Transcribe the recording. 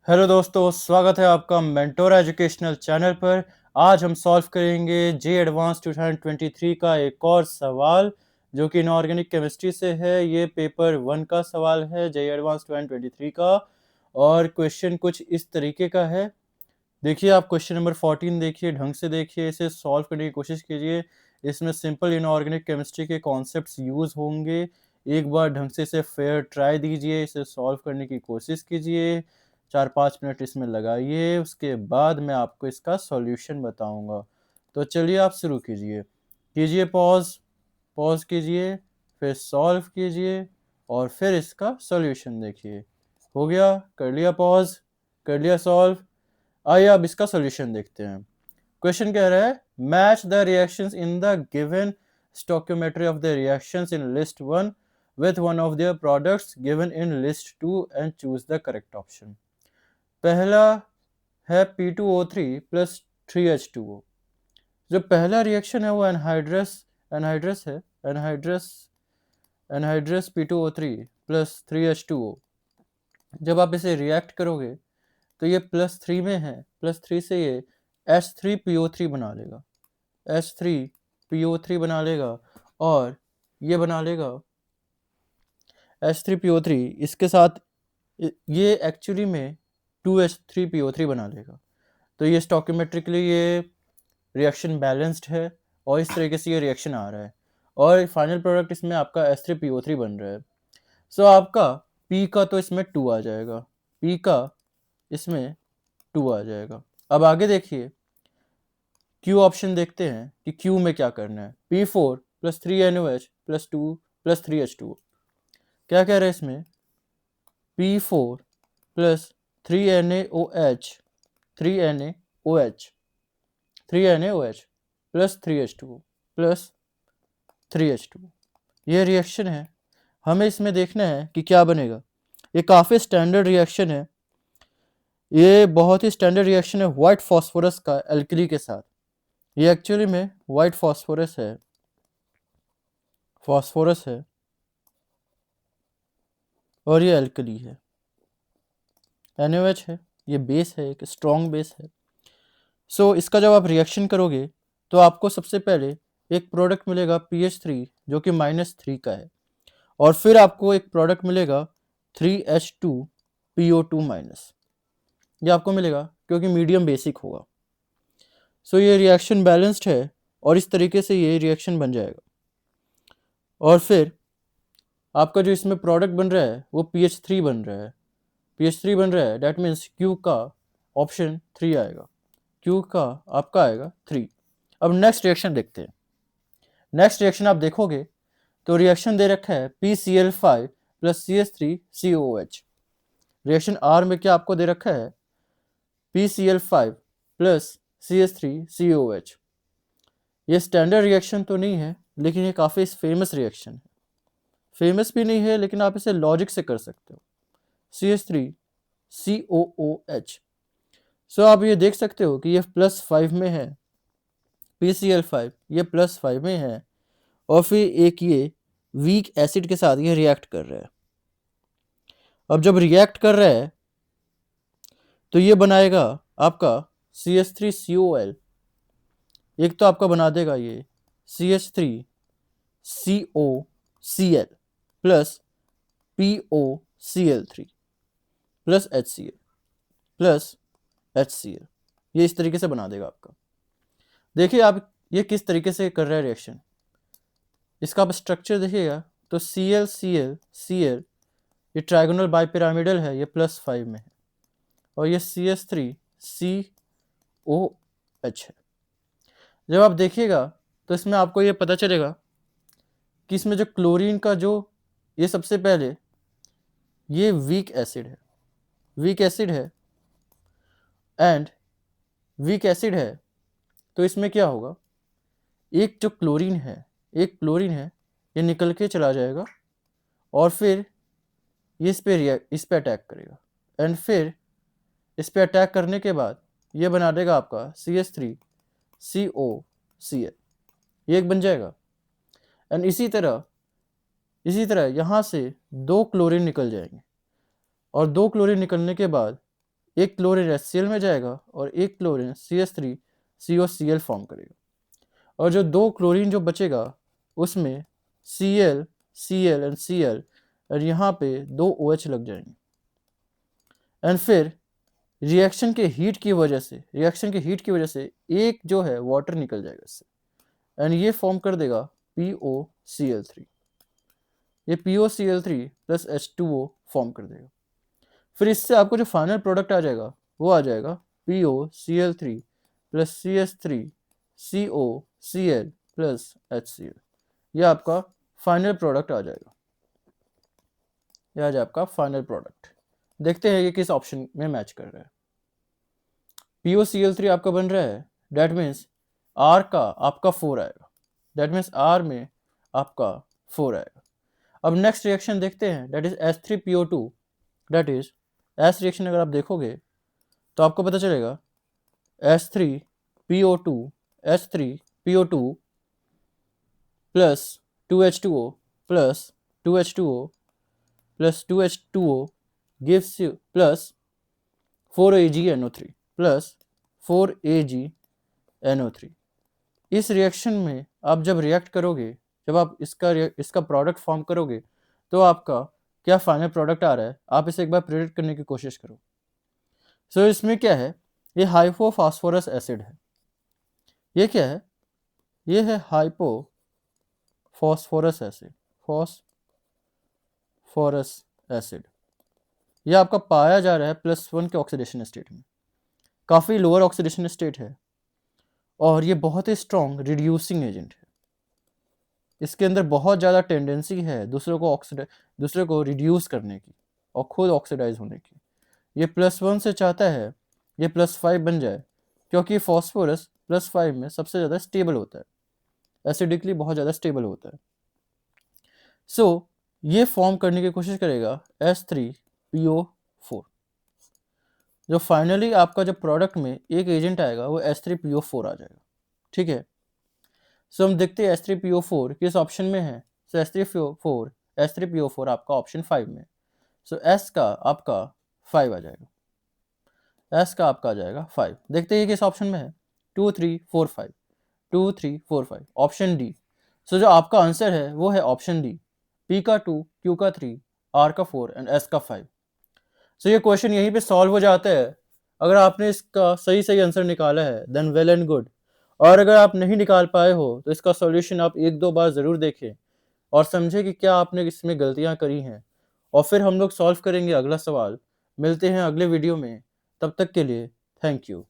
Hello दोस्तों, स्वागत है आपका मेंटोर एजुकेशनल चैनल पर। आज हम सॉल्व करेंगे जे एडवांस 2023 का एक और सवाल जो कि इनऑर्गेनिक केमिस्ट्री से है। ये पेपर 1 का सवाल है जे एडवांस 2023 का। और क्वेश्चन कुछ इस तरीके का है। देखिए, आप क्वेश्चन नंबर 14 देखिए, ढंग से देखिए, इसे सॉल्व करने की कोशिश कीजिए। इसमें सिंपल इनऑर्गेनिक केमिस्ट्री के कॉन्सेप्ट्स यूज़ होंगे। एक बार ढंग से इसे फेयर ट्राई दीजिए, इसे सॉल्व करने की कोशिश कीजिए, 4-5 मिनट इसमें लगाइए, उसके बाद मैं आपको इसका सॉल्यूशन बताऊंगा। तो चलिए आप शुरू कीजिए पॉज, पॉज कीजिए, फिर सॉल्व कीजिए और फिर इसका सॉल्यूशन देखिए। हो गया? कर लिया पॉज, कर लिया सॉल्व। आइए अब इसका सॉल्यूशन देखते हैं। क्वेश्चन कह रहा है match the reactions in the given stoichiometry of the reactions in list 1 with one of their products given in list 2 and choose the correct option। पहला है P2O3 प्लस 3H2O। जो पहला रिएक्शन है वो एनहाइड्रस एनहाइड्रस है anhydrous anhydrous P2O3 plus 3H2O। जब आप इसे रिएक्ट करोगे तो ये +3 में है, +3 से ये H3PO3 बना लेगा, H3PO3 बना लेगा और ये बना लेगा H3PO3। इसके साथ ये एक्चुअली में 2H3PO3 बना लेगा। तो ये स्टोइकियोमेट्रिकली ये रिएक्शन बैलेंस्ड है और इस तरीके से ये रिएक्शन आ रहा है और फाइनल प्रोडक्ट इसमें आपका H3PO3 बन रहा है। सो आपका P का तो इसमें 2 आ जाएगा, P का इसमें 2 आ जाएगा। अब आगे देखिए, Q ऑप्शन देखते हैं कि Q में क्या करना है। P4 plus 3NOH plus 2 plus 3H2। क्या कह रहे हैं इसमें? P4 plus 3NaOH 3NaOH 3NaOH plus 3H2 plus 3H2। ये रिएक्शन है, हमें इसमें देखना है कि क्या बनेगा। ये काफ़ी स्टैंडर्ड रिएक्शन है, ये बहुत ही स्टैंडर्ड रिएक्शन है वाइट फॉस्फोरस का एल्कली के साथ। ये एक्चुअली में वाइट फॉस्फोरस है, फॉस्फोरस है और ये एल्कली है, NaOH है, ये बेस है, एक स्ट्रॉन्ग बेस है। सो इसका जब आप रिएक्शन करोगे तो आपको सबसे पहले एक प्रोडक्ट मिलेगा PH3 जो कि -3 का है और फिर आपको एक प्रोडक्ट मिलेगा 3H2PO2-। ये आपको मिलेगा क्योंकि मीडियम बेसिक होगा। सो ये रिएक्शन बैलेंस्ड है और इस तरीके से ये रिएक्शन बन जाएगा। और फिर आपका जो इसमें प्रोडक्ट बन रहा है वो PH3 बन रहा है, PH3 बन रहा है, डैट मीन्स Q का ऑप्शन 3 आएगा, Q का आपका आएगा 3। अब नेक्स्ट रिएक्शन देखते हैं। नेक्स्ट रिएक्शन आप देखोगे तो रिएक्शन दे रखा है PCl5 plus CH3COOH। Reaction R में क्या आपको दे रखा है? PCl5 plus CH3COOH। ये स्टैंडर्ड रिएक्शन तो नहीं है लेकिन ये काफ़ी फेमस रिएक्शन है। फेमस भी नहीं है लेकिन आप इसे लॉजिक से कर सकते हो, CH3COOH। सो आप ये देख सकते हो कि ये +5 में है, PCl5 ये +5 में है और फिर एक ये वीक एसिड के साथ ये रिएक्ट कर रहा है। अब जब रिएक्ट कर रहा है तो ये बनाएगा आपका CH3COL। एक तो आपका बना देगा ये CH3COCl plus POCl3 plus HCl plus HCl। ये इस तरीके से बना देगा आपका। देखिए आप ये किस तरीके से कर रहा है रिएक्शन। इसका आप स्ट्रक्चर देखिएगा तो ClClCl ये ट्राइगोनल बाइपिरामिडल है, ये +5 में है और ये CH3COH है। जब आप देखिएगा तो इसमें आपको ये पता चलेगा कि इसमें जो क्लोरीन का जो ये सबसे पहले ये वीक एसिड है, वीक एसिड है एंड वीक एसिड है तो इसमें क्या होगा, एक जो क्लोरीन है, एक क्लोरीन है, ये निकल के चला जाएगा और फिर ये इस पे अटैक करेगा एंड फिर इस पे अटैक करने के बाद ये बना देगा आपका CH3COCl, ये एक बन जाएगा। एंड इसी तरह यहाँ से 2 क्लोरीन निकल जाएंगे और 2 क्लोरीन निकलने के बाद एक क्लोरीन HCl में जाएगा और एक क्लोरीन CH3 COCl फॉर्म करेगा, और जो 2 क्लोरीन जो बचेगा उसमें Cl, Cl एंड Cl, और यहाँ पे 2 OH लग जाएंगे, एंड फिर रिएक्शन के हीट की वजह से एक जो है वाटर निकल जाएगा इससे, एंड ये फॉर्म कर देगा POCl3। ये POCl3 प्लस H2O फॉर्म कर देगा। फिर इससे आपको जो फाइनल प्रोडक्ट आ जाएगा वो आ जाएगा POCl3 plus CH3COCl plus HCl। ये आपका फाइनल प्रोडक्ट आ जाएगा। यह आ जाए आपका फाइनल प्रोडक्ट। देखते हैं ये किस ऑप्शन में मैच कर रहा है। POCl3 आपका बन रहा है, डेट मीन्स R का आपका 4 आएगा, डेट मीन्स R में आपका 4 आएगा। अब नेक्स्ट रिएक्शन देखते हैं, that is H3PO2। That is as reaction अगर आप देखोगे तो आपको पता चलेगा H3PO2 plus 2H2O plus 2H2O plus 2H2O gives you plus 4AgNO3 plus 4AgNO3। इस रिएक्शन में आप जब रिएक्ट करोगे, जब आप इसका प्रोडक्ट फॉर्म करोगे, तो आपका क्या फाइनल प्रोडक्ट आ रहा है, आप इसे एक बार प्रेडिक्ट करने की कोशिश करो। सो इसमें क्या है, ये हाइपोफॉस्फोरस एसिड है। ये क्या है, ये है हाइपोफॉस्फोरस एसिड, फॉस्फोरस एसिड। ये आपका पाया जा रहा है +1 के ऑक्सीडेशन स्टेट में, काफ़ी लोअर ऑक्सीडेशन स्टेट है, और ये बहुत ही स्ट्रॉन्ग रिड्यूसिंग एजेंट है। इसके अंदर बहुत ज़्यादा टेंडेंसी है दूसरे को रिड्यूस करने की और खुद ऑक्सीडाइज होने की। ये +1 से चाहता है ये +5 बन जाए, क्योंकि फॉस्फोरस +5 में सबसे ज़्यादा स्टेबल होता है, एसिडिकली बहुत ज़्यादा स्टेबल होता है। सो ये फॉर्म करने की कोशिश करेगा H3PO4। जो फाइनली आपका जब प्रोडक्ट में एक एजेंट आएगा वो H3PO4 आ जाएगा। ठीक है, सो हम देखते हैं H3PO4 किस ऑप्शन में है। सो H3PO4 आपका ऑप्शन 5 में। सो S का आपका 5 आ जाएगा, S का आपका आ जाएगा 5। देखते हैं किस ऑप्शन में है, 2 3 4 5, 2 3 4 5, ऑप्शन डी। सो जो आपका आंसर है वो है ऑप्शन डी, P का 2, Q का 3, R का 4 एंड S का 5। सो ये क्वेश्चन यहीं पे सॉल्व हो जाता है। अगर आपने इसका सही आंसर निकाला है देन वेल एंड गुड, और अगर आप नहीं निकाल पाए हो तो इसका सॉल्यूशन आप 1-2 बार ज़रूर देखें और समझें कि क्या आपने इसमें गलतियां करी हैं, और फिर हम लोग सॉल्व करेंगे अगला सवाल। मिलते हैं अगले वीडियो में, तब तक के लिए थैंक यू।